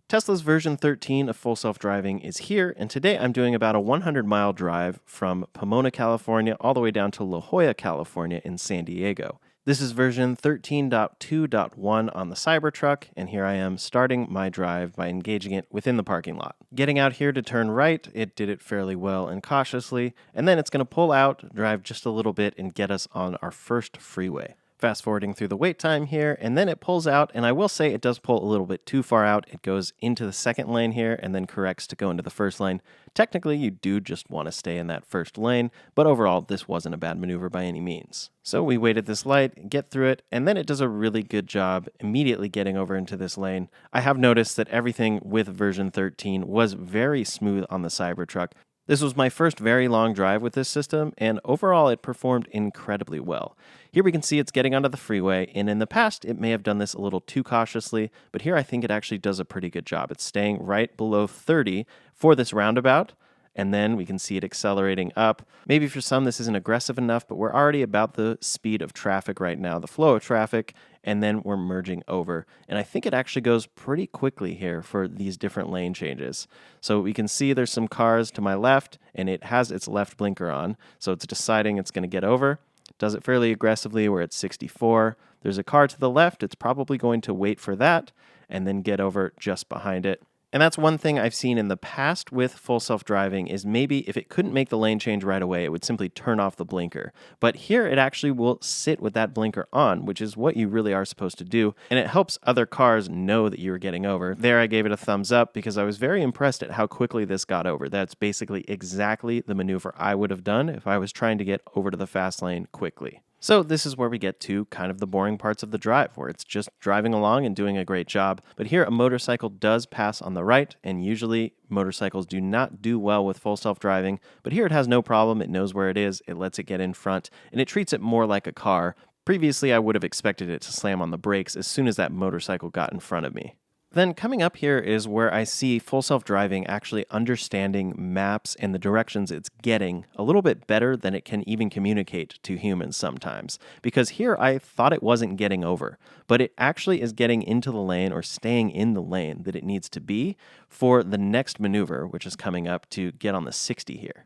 Tesla's version 13 of full self-driving is here, and today I'm doing about a 100-mile drive from Pomona, California, all the way down to La Jolla, California in San Diego. This is version 13.2.1 on the Cybertruck, and here I am starting my drive by engaging it within the parking lot. Getting out here to turn right, it did it fairly well and cautiously, and then it's going to pull out, drive just a little bit, and get us on our first freeway. Fast forwarding through the wait time here, and then it pulls out, and I will say it does pull a little bit too far out. It goes into the second lane here and then corrects to go into the first lane. Technically, you do just want to stay in that first lane, but overall, this wasn't a bad maneuver by any means. So we wait at this light, get through it, and then it does a really good job immediately getting over into this lane. I have noticed that everything with version 13 was very smooth on the Cybertruck. This was my first very long drive with this system, and overall it performed incredibly well. Here we can see it's getting onto the freeway, and in the past it may have done this a little too cautiously, but here I think it actually does a pretty good job. It's staying right below 30 for this roundabout, and then we can see it accelerating up. Maybe for some this isn't aggressive enough, but we're already about the speed of traffic right now, the flow of traffic, and then we're merging over. And I think it actually goes pretty quickly here for these different lane changes. So we can see there's some cars to my left, and it has its left blinker on, so it's deciding it's going to get over. Does it fairly aggressively, we're at 64. There's a car to the left, it's probably going to wait for that, and then get over just behind it. And that's one thing I've seen in the past with full self-driving is maybe if it couldn't make the lane change right away, it would simply turn off the blinker. But here it actually will sit with that blinker on, which is what you really are supposed to do. And it helps other cars know that you're getting over. There I gave it a thumbs up because I was very impressed at how quickly this got over. That's basically exactly the maneuver I would have done if I was trying to get over to the fast lane quickly. So this is where we get to kind of the boring parts of the drive, where it's just driving along and doing a great job. But here a motorcycle does pass on the right, and usually motorcycles do not do well with full self-driving, but here it has no problem. It knows where it is, it lets it get in front, and it treats it more like a car. Previously, I would have expected it to slam on the brakes as soon as that motorcycle got in front of me. Then coming up here is where I see full self-driving actually understanding maps and the directions it's getting a little bit better than it can even communicate to humans sometimes. Because here I thought it wasn't getting over, but it actually is getting into the lane or staying in the lane that it needs to be for the next maneuver, which is coming up to get on the 60 here.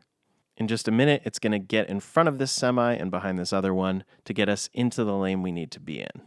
In just a minute, it's going to get in front of this semi and behind this other one to get us into the lane we need to be in.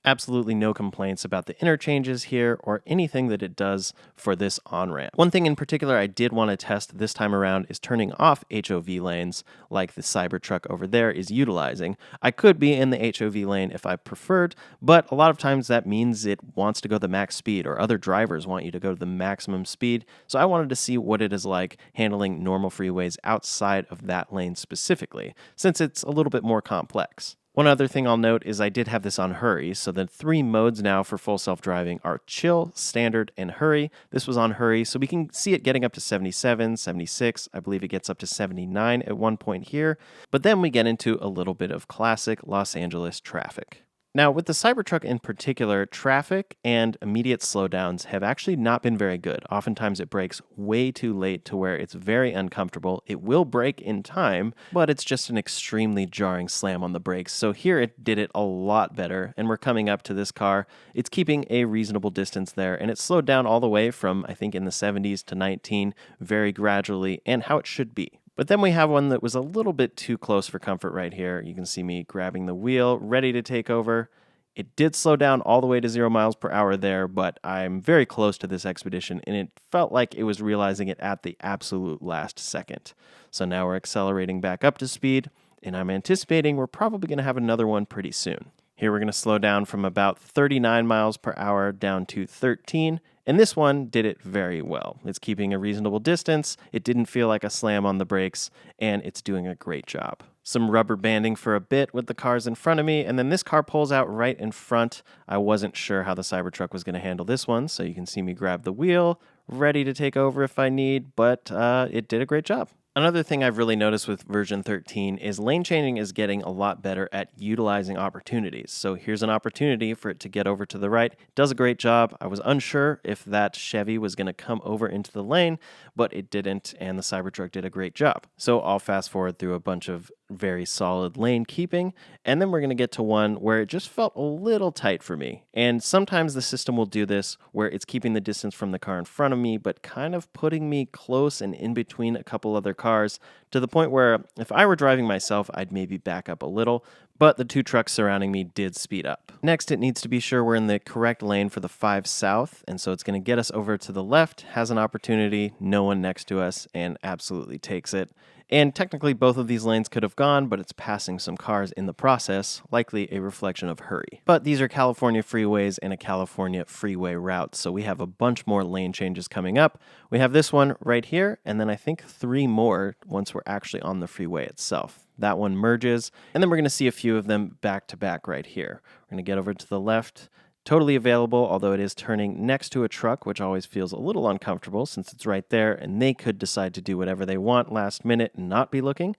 Absolutely no complaints about the interchanges here or anything that it does for this on-ramp. One thing in particular I did want to test this time around is turning off HOV lanes like the Cybertruck over there is utilizing. I could be in the HOV lane if I preferred, but a lot of times that means it wants to go the max speed or other drivers want you to go to the maximum speed. So I wanted to see what it is like handling normal freeways outside of that lane specifically, since it's a little bit more complex. One other thing I'll note is I did have this on hurry, so the 3 modes now for full self-driving are chill, standard, and hurry. This was on hurry, so we can see it getting up to 77, 76, I believe it gets up to 79 at one point here, but then we get into a little bit of classic Los Angeles traffic. Now, with the Cybertruck in particular, traffic and immediate slowdowns have actually not been very good. Oftentimes it brakes way too late to where it's very uncomfortable. It will brake in time, but it's just an extremely jarring slam on the brakes. So here it did it a lot better, and we're coming up to this car. It's keeping a reasonable distance there, and it slowed down all the way from, I think, in the 70s to 19 very gradually, and how it should be. But then we have one that was a little bit too close for comfort right here. You can see me grabbing the wheel, ready to take over. It did slow down all the way to 0 miles per hour there, but I'm very close to this expedition, and it felt like it was realizing it at the absolute last second. So now we're accelerating back up to speed, and I'm anticipating we're probably going to have another one pretty soon. Here we're going to slow down from about 39 miles per hour down to 13, and this one did it very well. It's keeping a reasonable distance, it didn't feel like a slam on the brakes, and it's doing a great job. Some rubber banding for a bit with the cars in front of me, and then this car pulls out right in front. I wasn't sure how the Cybertruck was going to handle this one, so you can see me grab the wheel, ready to take over if I need, but it did a great job. Another thing I've really noticed with version 13 is lane changing is getting a lot better at utilizing opportunities. So here's an opportunity for it to get over to the right. It does a great job. I was unsure if that Chevy was going to come over into the lane, but it didn't, and the Cybertruck did a great job. So I'll fast forward through a bunch of very solid lane keeping, and then we're going to get to one where it just felt a little tight for me. And sometimes the system will do this where it's keeping the distance from the car in front of me, but kind of putting me close and in between a couple other cars to the point where if I were driving myself, I'd maybe back up a little, but the two trucks surrounding me did speed up. Next, it needs to be sure we're in the correct lane for the 5 south, and so it's going to get us over to the left, has an opportunity, no one next to us, and absolutely takes it. And technically both of these lanes could have gone, but it's passing some cars in the process, likely a reflection of hurry. But these are California freeways and a California freeway route, so we have a bunch more lane changes coming up. We have this one right here, and then I think 3 more once we're actually on the freeway itself. That one merges, and then we're going to see a few of them back to back right here. We're going to get over to the left. Totally available, although it is turning next to a truck, which always feels a little uncomfortable since it's right there and they could decide to do whatever they want last minute and not be looking.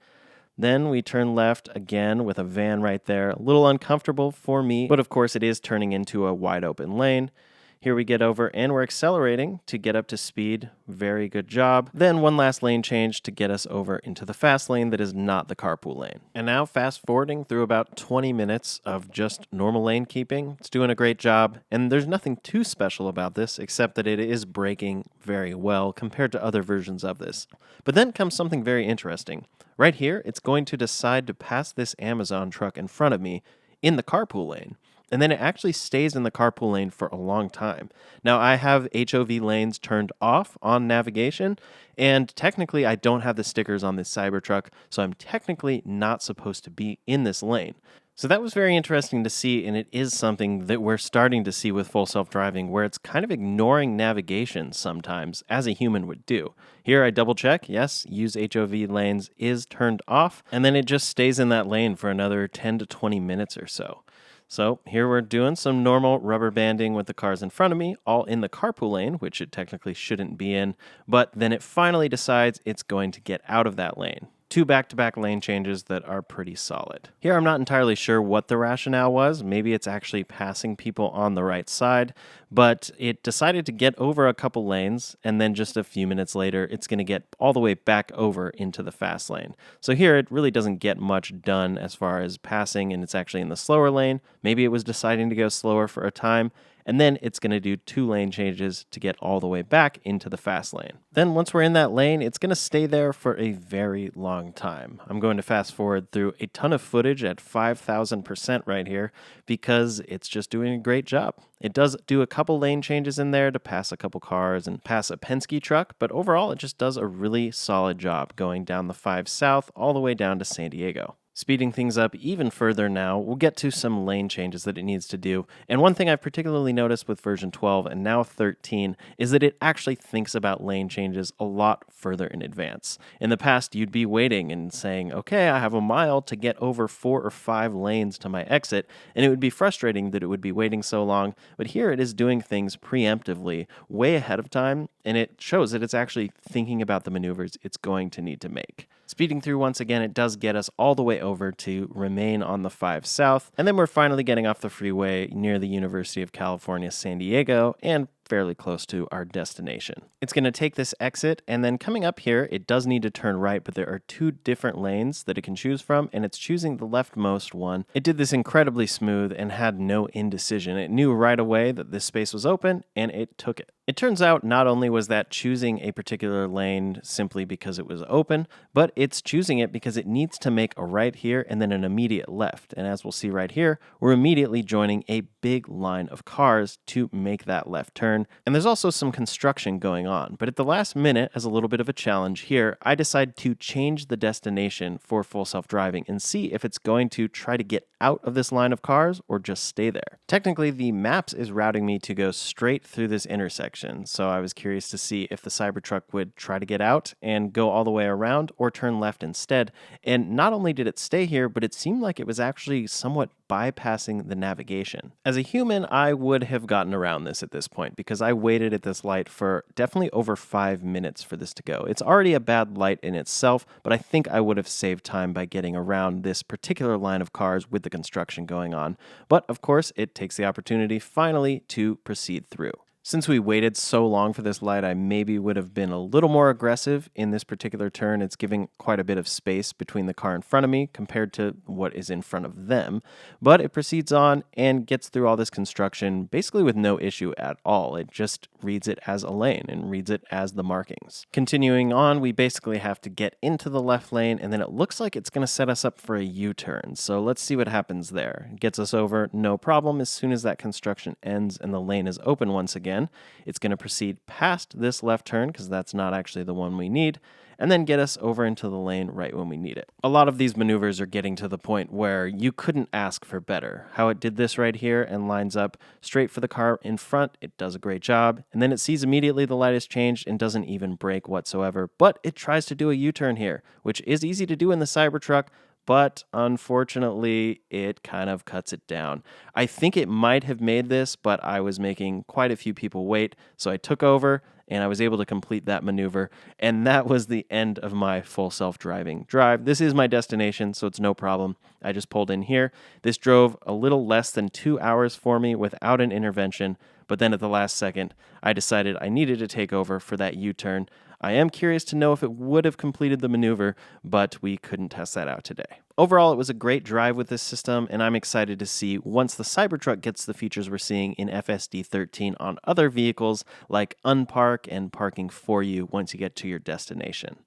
Then we turn left again with a van right there. A little uncomfortable for me, but of course it is turning into a wide open lane. Here we get over and we're accelerating to get up to speed. Very good job. Then one last lane change to get us over into the fast lane that is not the carpool lane. And now fast forwarding through about 20 minutes of just normal lane keeping. It's doing a great job. And there's nothing too special about this except that it is braking very well compared to other versions of this. But then comes something very interesting. Right here, it's going to decide to pass this Amazon truck in front of me in the carpool lane. And then it actually stays in the carpool lane for a long time. Now, I have HOV lanes turned off on navigation, and technically I don't have the stickers on this Cybertruck, so I'm technically not supposed to be in this lane. So that was very interesting to see, and it is something that we're starting to see with full self-driving, where it's kind of ignoring navigation sometimes, as a human would do. Here I double check, yes, use HOV lanes is turned off, and then it just stays in that lane for another 10 to 20 minutes or so. So here we're doing some normal rubber banding with the cars in front of me, all in the carpool lane, which it technically shouldn't be in, but then it finally decides it's going to get out of that lane. 2 back-to-back lane changes that are pretty solid. Here I'm not entirely sure what the rationale was. Maybe it's actually passing people on the right side, but it decided to get over a couple lanes, and then just a few minutes later, it's going to get all the way back over into the fast lane. So here it really doesn't get much done as far as passing, and it's actually in the slower lane. Maybe it was deciding to go slower for a time, and then it's going to do 2 lane changes to get all the way back into the fast lane. Then once we're in that lane, it's going to stay there for a very long time. I'm going to fast forward through a ton of footage at 5,000% right here because it's just doing a great job. It does do a couple lane changes in there to pass a couple cars and pass a Penske truck, but overall it just does a really solid job going down the 5 south all the way down to San Diego. Speeding things up even further now, we'll get to some lane changes that it needs to do. And one thing I've particularly noticed with version 12 and now 13 is that it actually thinks about lane changes a lot further in advance. In the past, you'd be waiting and saying, okay, I have a mile to get over 4 or 5 lanes to my exit, and it would be frustrating that it would be waiting so long. But here it is doing things preemptively, way ahead of time, and it shows that it's actually thinking about the maneuvers it's going to need to make. Speeding through once again, it does get us all the way over to remain on the 5 south, and then we're finally getting off the freeway near the University of California, San Diego, and fairly close to our destination. It's going to take this exit, and then coming up here, it does need to turn right, but there are 2 different lanes that it can choose from, and it's choosing the leftmost one. It did this incredibly smooth and had no indecision. It knew right away that this space was open, and it took it. It turns out not only was that choosing a particular lane simply because it was open, but it's choosing it because it needs to make a right here and then an immediate left. And as we'll see right here, we're immediately joining a big line of cars to make that left turn. And there's also some construction going on. But at the last minute, as a little bit of a challenge here, I decide to change the destination for full self-driving and see if it's going to try to get out of this line of cars or just stay there. Technically, the maps is routing me to go straight through this intersection, so I was curious to see if the Cybertruck would try to get out and go all the way around or turn left instead. And not only did it stay here, but it seemed like it was actually somewhat bypassing the navigation. As a human, I would have gotten around this at this point because I waited at this light for definitely over 5 minutes for this to go. It's already a bad light in itself, but I think I would have saved time by getting around this particular line of cars with the construction going on. But of course, it takes the opportunity finally to proceed through. Since we waited so long for this light, I maybe would have been a little more aggressive in this particular turn. It's giving quite a bit of space between the car in front of me compared to what is in front of them. But it proceeds on and gets through all this construction basically with no issue at all. It just reads it as a lane and reads it as the markings. Continuing on, we basically have to get into the left lane, and then it looks like it's going to set us up for a U-turn. So let's see what happens there. It gets us over, no problem. As soon as that construction ends and the lane is open once again, it's going to proceed past this left turn because that's not actually the one we need, and then get us over into the lane right when we need it. A lot of these maneuvers are getting to the point where you couldn't ask for better. How it did this right here and lines up straight for the car in front, it does a great job, and then it sees immediately the light has changed and doesn't even brake whatsoever, but it tries to do a U-turn here, which is easy to do in the Cybertruck, but unfortunately, it kind of cuts it down. I think it might have made this, but I was making quite a few people wait, so I took over, and I was able to complete that maneuver, and that was the end of my full self-driving drive. This is my destination, so it's no problem. I just pulled in here. This drove a little less than 2 hours for me without an intervention, but then at the last second, I decided I needed to take over for that U-turn. I am curious to know if it would have completed the maneuver, but we couldn't test that out today. Overall, it was a great drive with this system, and I'm excited to see once the Cybertruck gets the features we're seeing in FSD 13 on other vehicles like unpark and parking for you once you get to your destination.